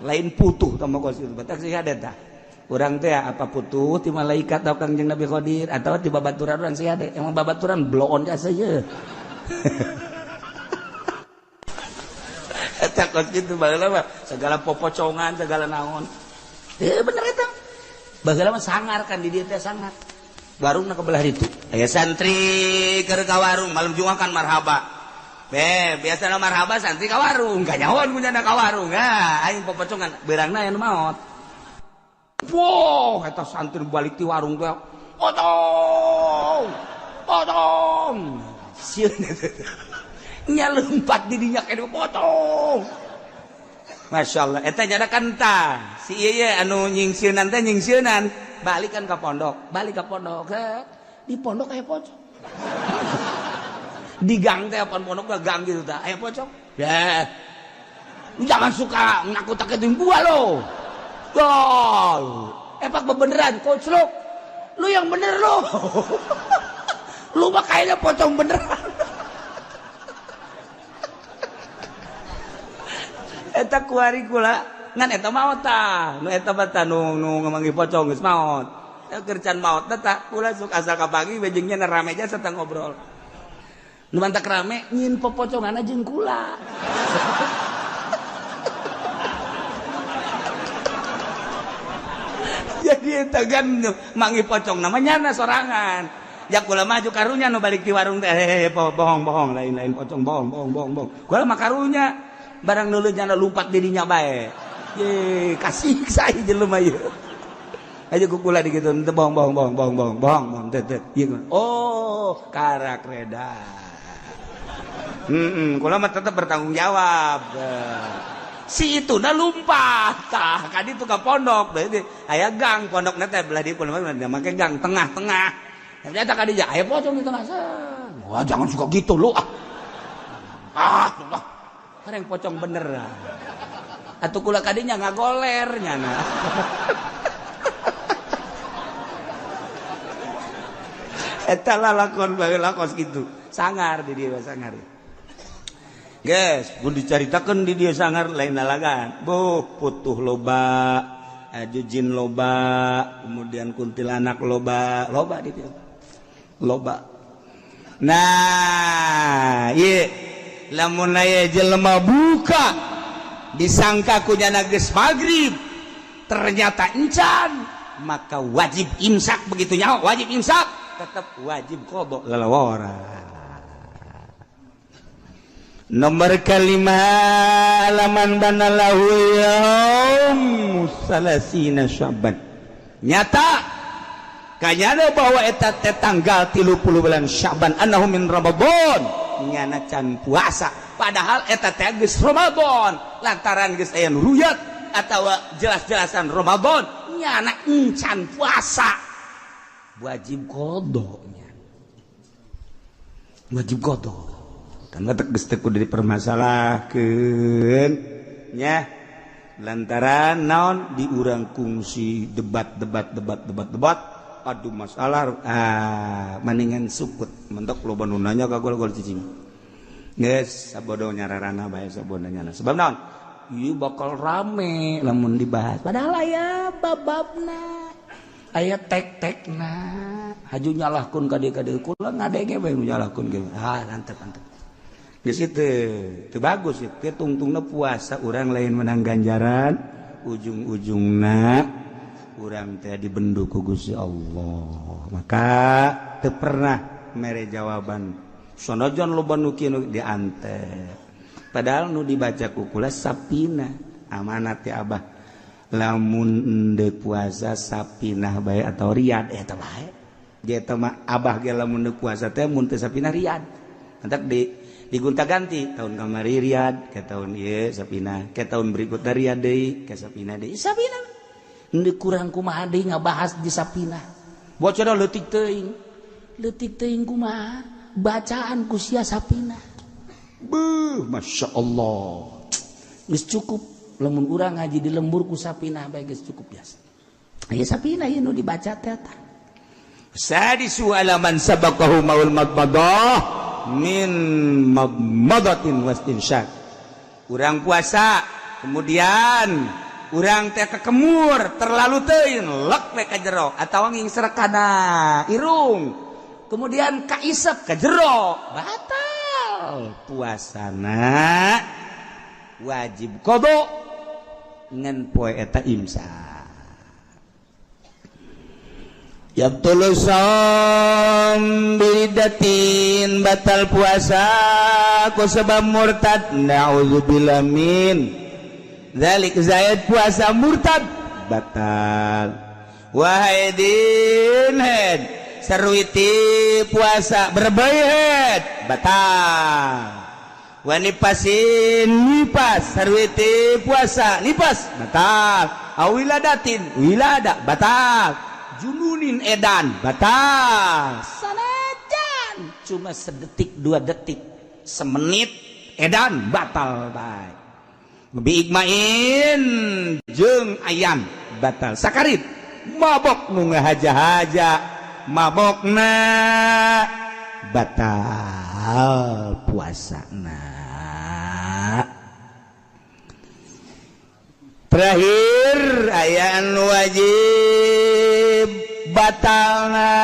lain putuh tama kos itu batak sih ada tah urang teh apa putuh ti malaikat atau Kangjeng Nabi Qadir atau ti babaturan urang sih ada emang babaturan bloon jasa ye Eta kos kitu baheula mah segala popocongan segala naon. Bener eta. Baheula mah sangar kan di dieu teh sangar. Warungna kebelah ditu. Aya santri keur ka warung malam Jumat kan marhaba. Biasana marhaba santri ka warung, ganyawan punyana ka warung. Aing popocongan beurangna aya nu maot. Wow, eta santri balik ti warung teh. Potong. Sieun eta. Nya lompat di dinya kene potong. Masyaallah eta nya kanta. Si ieu anu nyingsieunan teh nyingsieunan, balikan ka pondok. Balik ka pondok. Di pondok aya pocong. Di gang teh apa pondok gang gitu tah aya pocong. Ya. Jangan suka nakut-nakutin gua lo. Gol. Epak beneran koclok. Lu yang bener lo. Lu mah kayaknya pocong beneran. Eta kuari kula ngan eta maot tah nu eta mah tah nu ngamanggih pocong geus maot keur can maot tah kula sok asal ka pagi bejengnya na rame aja serta ngobrol nu mantak rame nyin popoconganna jeung kula jadi eta kan manggih pocong namanya na sorangan jak kula maju karunya nu balik di warung teh bohong lain pocong bohong kula mah karunya barang nulutnya lumpat dirinya bae. Ye, kasih saya jelema ieu. Aja kukula di kitu teu bohong teh. Oh, karak reda. Kula mah tetep bertanggung jawab. Si itu na lumpat tah ka ditu ka pondok berarti aya gang pondokna teh belah di pondok mah make gang tengah. Ternyata ka dieu aya pocong di tengah. Wah, jangan suka gitu lu ah. Kareng pocong bener atuh kula kadinya ngagoler nyana eta lalakon baheula kos kitu sangar di dieu sangar geus mun dicaritakeun di dieu sangar lain lalagan putuh loba jujin loba kemudian kuntilanak loba di dieu loba nah ieu lamun aya jelema buka disangka kunyana geus magrib ternyata encan maka wajib imsak begitu nyawa wajib imsak tetap wajib qada lalawara nomor kalima laman banalahu yaum salasina Sya'ban nyata kanyana bahwa eta teh tanggal 30 bulan Sya'ban annahu min Ramadan nyana can puasa padahal eta teh geus Ramadan lantaran geus aya ruyat atawa jelas-jelasan Ramadan nyana encan puasa wajib qada nya wajib qada kan teh geus teu kudu dipermasalahkeun nya lantaran naon diurang kungsi debat aduh masalah maningan sukut mentok loba nu nanya ka gol cicing geus sabodo nyararana bae sabodo nyana sebab naon ieu bakal rame lamun dibahas padahal aya bababna aya tek-tekna haju nyalahkeun ka dieu kula ngadenge bae nu nyalahkeun ge antep geus teu bagus teu tungtungna puasa urang lain menang ganjaran ujung-ujungna urang teh dibenduk ku Gusti Allah maka teu pernah mere jawaban sonojon loba nu kieu diantep padahal nu dibaca ku kula sapina amanat ya Abah lamun endeu puasa sapinah bae atau riyad eta bae dia teh mah Abah ge lamun endeu puasa teh mun teu sapinah riyad entek digonta-ganti tahun kamari riyad ke tahun ieu sapinah ke tahun berikutna riyad deui ke sapinah deui sapinah endeu kurang kumaha deui ngabahas di sapinah bocor leutik teuing kumaha bacaan ku sia sapinah Masya Allah geus cukup lamun urang ngaji di lembur ku sapinah bae geus cukup biasa aya sapinah ieu nu dibaca teh sadisu alaman sabaqahu maul madmadah min madmadatin wastinsyaq urang puasa kemudian urang teh kekemur terlalu teuing lek we ka jero atawa ngingser kana irung kemudian kaisep ka jero batal puasana wajib qada ngan poe eta imsak. Yabtulu shaum bidatin batal puasa ku sebab murtad naudzubillah min dzalik zaid puasa murtad batal. Wahidin head sarwiti puasa berbayat batal. Wanipasin nipas sarwiti puasa nipas batal. Awiladatin wilada batal. Jununin edan batal. Sanajan cuma sedetik 2 detik semenit edan batal baik. Biigmain jeung ayan batal. Sakarit mabok nu ngahaja-haja mabokna batal puasana. Terakhir aya anu wajib batalna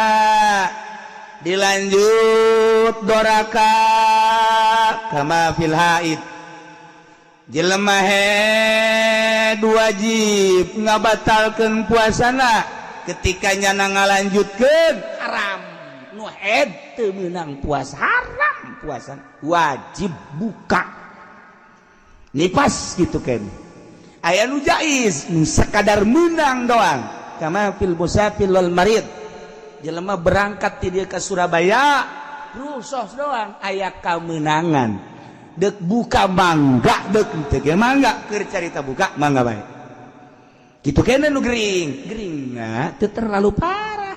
dilanjut doraka kama fil haid. Jelema head wajib ngabatalkeun puasana ketika nyana ngalanjutkeun haram. Nu head teu meunang puasa haram puasana wajib buka nipas gitu kan. Aya nu jaiz nu sakadar meunang doang kama fil musafir wal marid. Jelema berangkat ti dieu ka Surabaya rusos doang aya kameunangan dek buka mangga dek teu ge mangga keur carita buka mangga bae kitu kene nu gering teu terlalu parah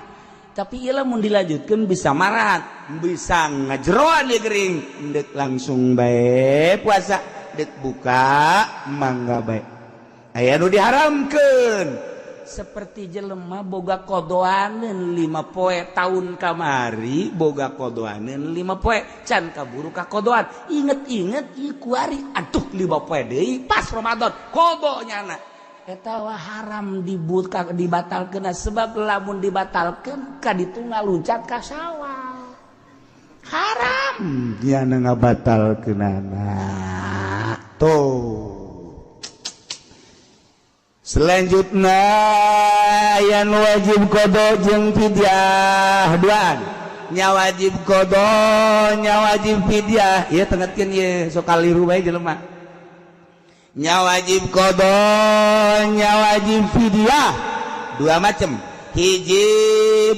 tapi ieu mun dilanjutkeun bisa marat bisa ngajroan di gering dek langsung bae puasa dek buka mangga bae. Aya nu diharamkeun seperti jelema boga kodoaneun 5 poe tahun kamari boga kodoaneun 5 poe can kaburu ka kodoan inget-inget ieu kuari aduh 5 poe deui pas Ramadan kodonyana eta wah haram dibatalkeun sebab lamun dibatalkeun ka ditu ngaluncat ka sawal haram Diana ngabatalkeunana tuh. Selanjutnya yang wajib qada jeung fidyah duaan nya wajib qada nya wajib fidyah ieu tengetkeun ieu sok kaliru bae jelema nya wajib qada nya wajib fidyah 2 macem hiji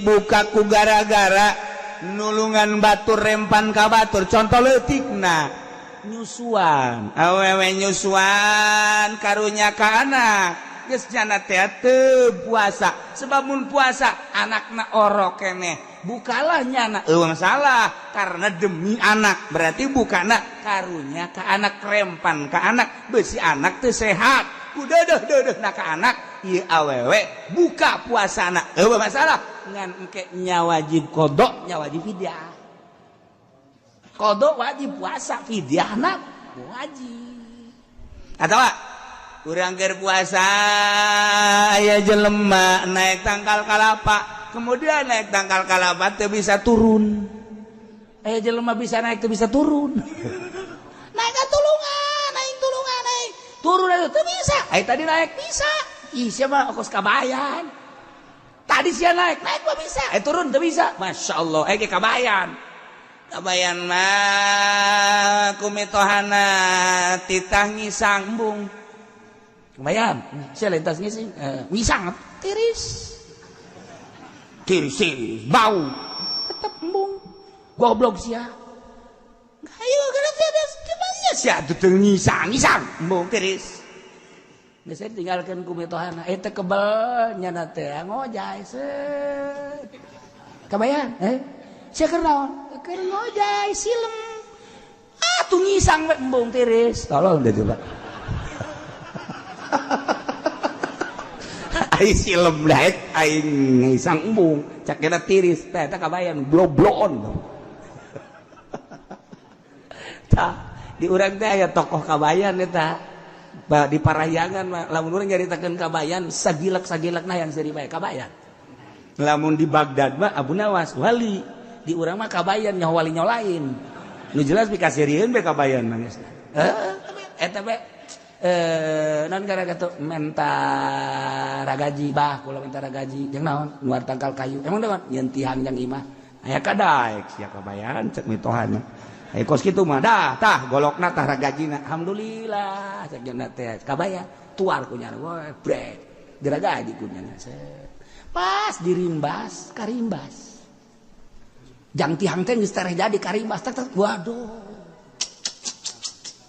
buka ku gara-gara nulungan batur rempan ka batur contoh leutikna nyusuan awewe nyusuan karunya ka anak geus jana teh teu puasa sebab mun puasa anakna orok keneh bukalah nyana masalah karena demi anak berarti bukana karunya ka anak rempan ka anak beusi anak teu sehat kudeudeuh-deudeuhna ka anak ieu awewe buka puasana masalah ngan engke nya wajib qada nya wajib fidyah qada wajib puasa fidyahna wajib atawa urang keur puasa aya jelema naik tangkal kalapa kemudian naik tangkal kalapa teu bisa turun aya jelema bisa naik teu bisa turun naik ka tulungan naik turun atuh teu bisa aya tadi naik bisa ih sia mah ongkos kabayan tadi sia naik mah bisa turun teu bisa masyaallah aya ge kabayan mah kumitohana titah ngisambung kebayang, saya lintas ngising, ngisang, tiris, bau, tetap embung, goblok sia, ayo kalau tiada gimana sia, tuh ngisang, embung tiris, nggak saya tinggalkan kumitohana, itu kebal, nyana teh ngojay, kebayang, saya kenal ngojay, silem, tuh ngisang, embung tiris, tolong deh coba. Aing silem daek aing ngisang embung cak kena tiris teh eta kabayan bloblon tah di urang teh aya tokoh kabayan eta di Parahyangan mah lamun urang nyaritakeun kabayan sagilak-sagilakna yang seri bae kabayan lamun di Baghdad mah Abu Nawas wali di urang mah kabayan nyaho wali nyolain nu jelas pikasirieun be kabayan mangesna eta be non gara kata menta ragaji bah kula menta ragaji jeung naon luar tangkal kayu emang naon yen tihang jeung imah aya kadaek sia kabayan cek mitohan kos kitu mah dah tah golokna tah ragajina alhamdulillah cek jeung teh kabaya tuar kunyana we brek diragaji kunyana pas dirimbas karimbas jang tihang teh geus tareh jadi karimbas tak waduh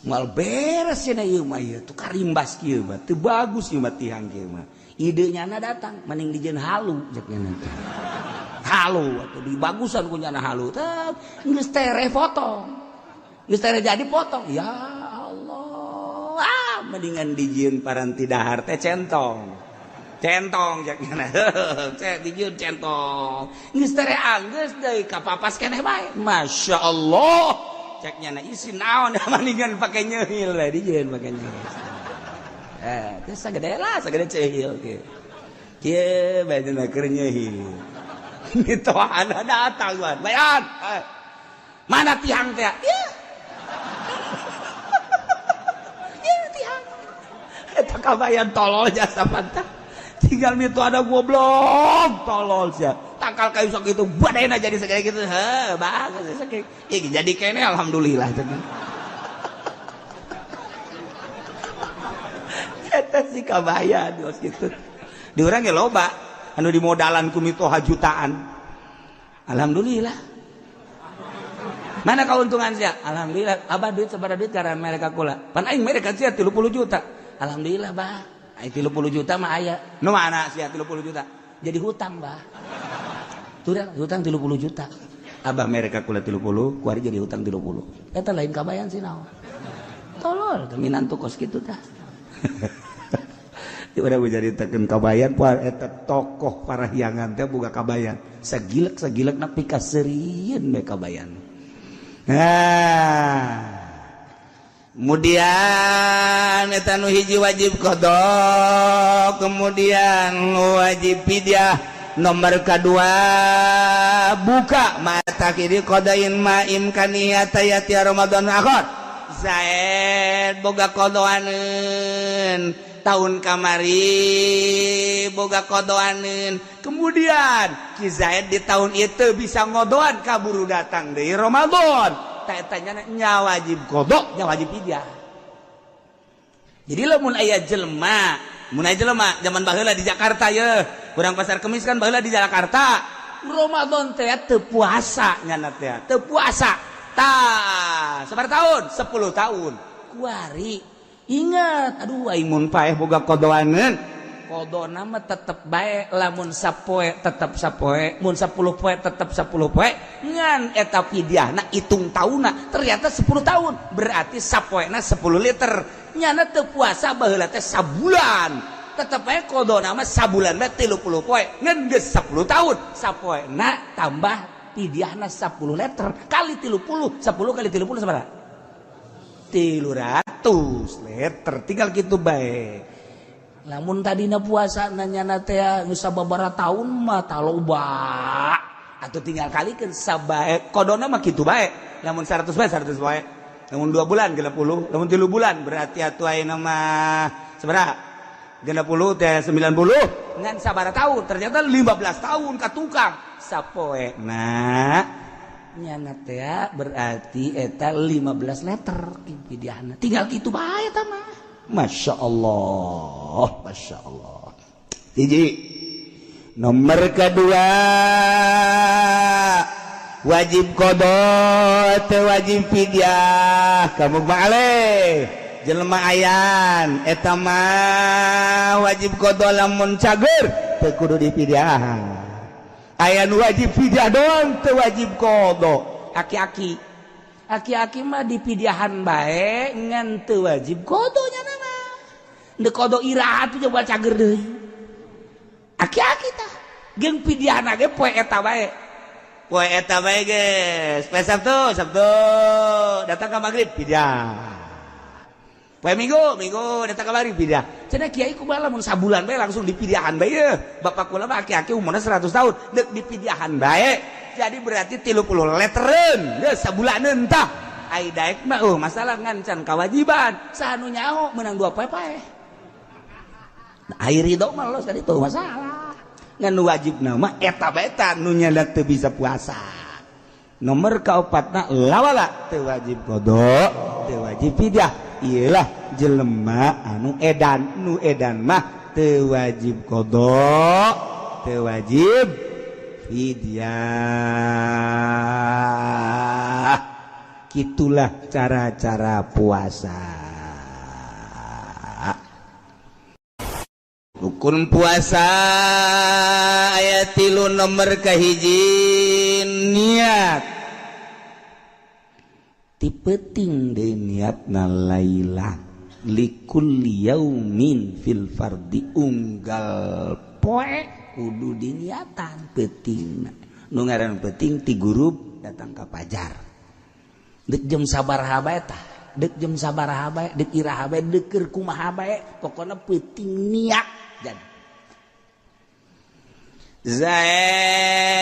mal beres cenah ieu mah ieu tuh karimbas kieu mah teu bagus ieu mah tihang kieu mah idenya datang mending dijieun halu jeknya nanti halu atuh dibagusan kunyana halu teh geus tere potong geus tere jadi potong ya Allah mendingan dijieun paranti dahar teh centong jeknya teh dijieun centong geus tere anggeus deui kapapas keneh bae masyaallah ceknya na isi naon mendingan pakai nyehil lah dijieun pakai nyehil teh sagede cehil kieu bae keur nyehil mitohan datang wan bayan mana tihang teh ya tihang eta kabayan tolol jasa pantah tinggal mito ada goblok tolol sia tangkal kayu sok itu badayna jadi segede gitu bagus segede jadi kene alhamdulillah eta si kabayan geus kitu di urang ge loba anu dimodalan ku mitoha jutaan alhamdulillah mana kauntungan sia alhamdulillah abah duit sabaraha duit karena mereka kula pan aing mereka sia 30 juta alhamdulillah bah 30 juta mah aya nu mana sia 30 juta jadi hutang bah hutang 30 juta abah mereka kula 30 kuari jadi hutang 30 eta lain kabayan sih naon tolol minantu kos kitu tah udah jadi teken kabayan poal eta tokoh parahyangan teh boga kabayan sagilek-sagilekna pikasirieun we kabayan kemudian eta nu hiji wajib qada kemudian wajib fidyah nomor kedua buka mata kiri qadain maim kaniyata yati Ramadan akhir Zaid boga qadaaneun tahun kamari boga qadaaneun kemudian Ki Zaid di tahun itu bisa ngodoan kaburu datang deui Ramadan tanya nya wajib qada nya wajib fidyah jadi lamun aya jelema zaman baheula di Jakarta ye urang pasar Kemis kan baheula di Jakarta Ramadan teh teu puasa nyana teh teu puasa tah sabar tahun 10 tahun kuari ingat aduh aing mun paeh boga qadaaneun kodona mah tetep bae lamun sapoe tetep sapoe mun 10 poe tetep 10 poe ngan eta fidyahna hitung taunna ternyata 10 tahun berarti sapoena 10 liter nyana teu puasa baheula teh sabulan tetep bae kodona mah sabulan bae 30 poe ngan geus 10 tahun sapoena tambah fidyahna 10 liter kali 30 10 kali 30 sabaraha 300 liter tinggal kitu bae lamun tadina puasa nanya teh geus sababaraha taun mah taloba atuh tinggal kalikeun sabae kodona mah kitu bae lamun 100 bae 100 bae lamun 2 bulan 60 lamun 3 bulan berarti atuh ayeuna mah sabaraha 60 teh 90 ngan sabaraha taun ternyata 15 tahun ka tukang sapoena nyana teh berarti eta 15 liter fidyahna tinggal kitu bae eta mah Masya Allah hiji nomor kedua wajib qada teu wajib fidyah kamu malih jelema ayan eta mah wajib qada lamun cager teu kudu difidyah aya nu wajib fidyah doang teu wajib qada aki-aki mah dipidyahan bae ngan teu wajib qada nya de kodo iraha tuh coba cager deui aki-aki tah geung fidyahna ge poe eta bae geus poe Sabtu datang ka magrib fidyah poe Minggu datang ka magrib fidyah cenah kiai kumaha lamun sabulan bae langsung dipidyahan bae ye bapak kula mah aki-aki umurna 100 tahun deuk dipidyahan bae jadi berarti 30 letereun geus sabulaneun tah ai daek mah masalah ngancan kewajiban sanu nyaho menang 2 pepe ai ridho mah los kali itu masalah ngan wajib nama eta beta nu nyanda teu bisa puasa nomor kaopatna lawala teu wajib qada teu wajib fidyah iyalah jelema anu edan nu edan mah teu wajib qada teu wajib fidyah. Gitulah cara-cara puasa. Rukun puasa ayat 3 nomor kahiji niat. Ti penting deui niatna lailah likulli yaumin fil fardi unggal poe kudu diniatan pentingna. Nu ngaran penting ti guru datang ka pajar. Dek jam sabaraha bae tah dek jam sabaraha bae dek iraha bae dek keur kumaha bae pokona penting niat jadi Zaid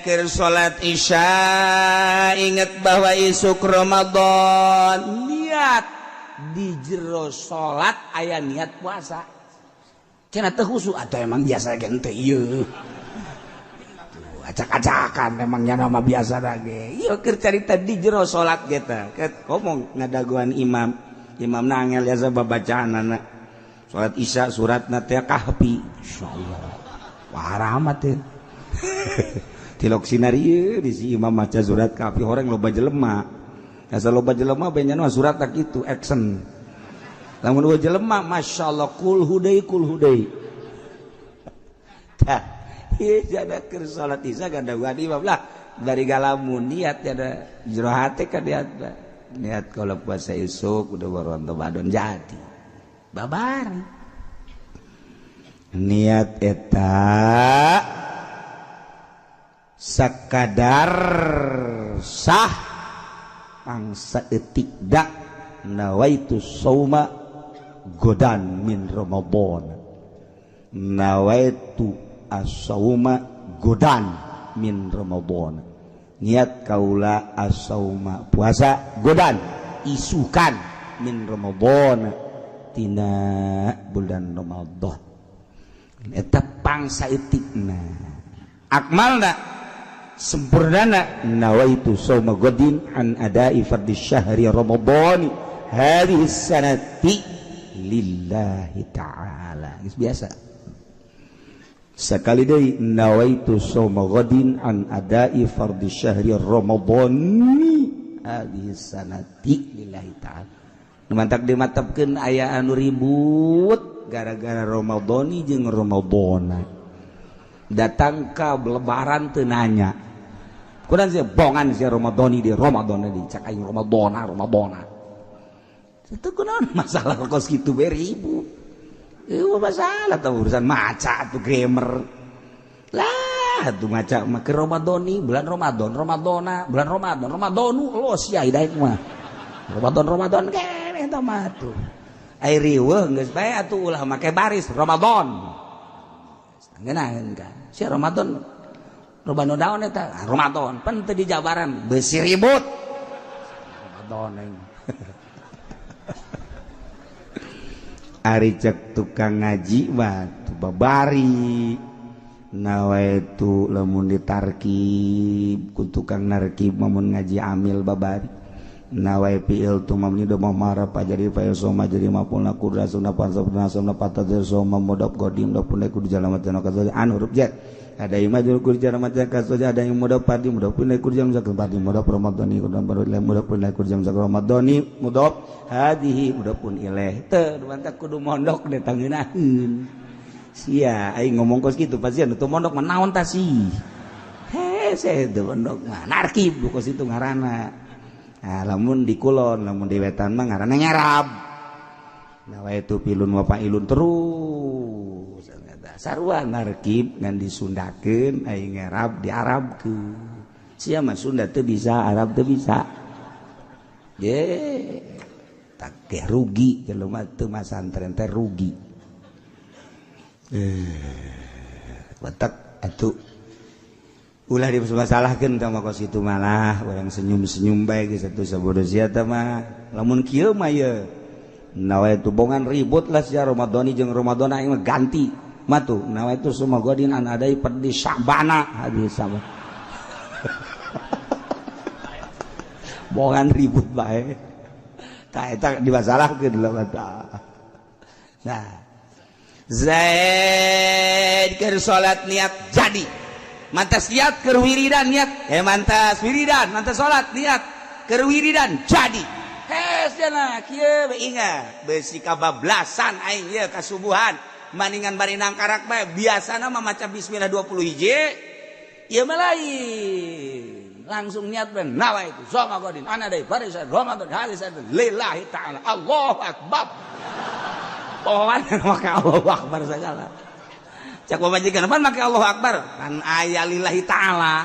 keur salat isya ingat bahwa isuk Ramadan niat di jero salat aya niat puasa cenah teu khusyuk atuh emang biasa ge teu ieu acak-acakan emangnya nama biasa lagi iya keur carita di jero salat kita ngomong ngadaguan imam nangel ya babacaanana salat isya suratna teh kahfi insyaallah wah rahmat teh tilok sinari di si imam maca surat kahfi horeng loba jelema asa loba jelema benyana surat tak kitu action lamun loba jelema masyaallah kul hudai tah iya jada keur salat isya gadaguan imam lah dari galamun niat ada jero hate ka niat kalau puasa isuk udah baron Ramadan jadi babar niat eta sakadar sah angsa etik dak nawaitu sauma godan min Ramadan nawaitu as-sauma godan min Ramadan niat kaula as-sauma puasa godan isukan min Ramadan tina bulan Ramadan eta pangsa etikna akmalna sempurnana nawaitu sauma godin an adai fardhi syahri Ramadan hadhihi sanati lillahi ta'ala biasa sekali deui nawaitu shauma ghadin an adai fardhi syahri ramadhani hadhihi sanati lillahi ta'ala nu mantak dimatapkeun aya anu ribut gara-gara ramadhani jeung ramadhana datang ka lebaran teu nanya kunaon sia bongan sia ramadhani di ramadhana di cak aing ramadhana itu kunaon masalah kos kitu bae ribut itu masalah tuh urusan maca tuh grammar lah tuh maca make Ramadhani bulan Ramadan bulan Ramadanu los ya daek mah Ramadan keneh tah mah tuh ai riweuh geus bae atuh ulah make baris Ramadan ngeunaheun kan si Ramadan naon eta Ramadan pan teu di jabaran beusi ribut Ramadan ari cek tukang ngaji batu babari nawaitu lamun ditarkib ku tukang narkib mamun ngaji amil babari nawai fi'il tu mamni do mamara pajari fa soma jadi mapulna kudrasuna pansabna somna patadzir soma mudab godim do punai kudu jalamatna kaza an huruf jet ada yang majul kudu jalamatna kaza ada yang mudab padi mudab punai kudu jam zakon padi mudab ramadhani kudu baru mudab punai kudu jam zakon ramadhani mudab hadihi mudab pun ilaih teu mantap kudu mondok datang ngeunaheun sia aing ngomong kos kitu pasti anu teu mondok mah naon tah sih saya teu mondok mah narkib kos itu ngaranna. Nah, lamun di kulon, lamun di wetan mah ngaranna nyarab. Nah, itu pilun wa pailun terus. Sarua narkib ngan disundakeun aya ngarab diarabkeun. Sia mah Sunda teu bisa, Arab teu bisa. Ye, tak teh rugi jelema teu masantren teh rugi. Batak atuh ulah dimasalahkeun ka mah kos itu malah urang senyum-senyum bae geus atuh sabodo sia teh mah lamun kieu mah ye nawe tu bongan ribut lah sia Ramadhani jeung Ramadan aing mah ganti mah tuh nawe tu sumagodin an adai perdi Sya'bana hadis sama bongan ribut bae tah eta dimasalahkeun lah nah Zaid keur salat niat jadi mantas niat keur wiridan niat mantas wiridan mantas salat niat keur wiridan jadi hes cenah kieu ingat beusi kabablasan aing ieu kasubuhan maningan bari nangkarak bae biasana mah maca bismillah 20 hiji ieu mah lain langsung niat ben nawa itu Ramadan ana deui barisan Ramadan halisan lillahi taala Allahu akbar pohon make Allahu akbar segala cak pamajikan pan make Allahu akbar kan aya lillahi taala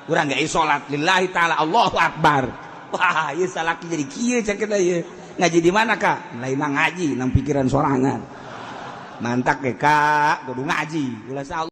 urang ge salat lillahi taala Allahu akbar wah ieu salaki jadi kieu cak kita ieu ngaji di mana Kak lain ngaji nang pikiran sorangan mantak ge Kak kudu ngaji ulah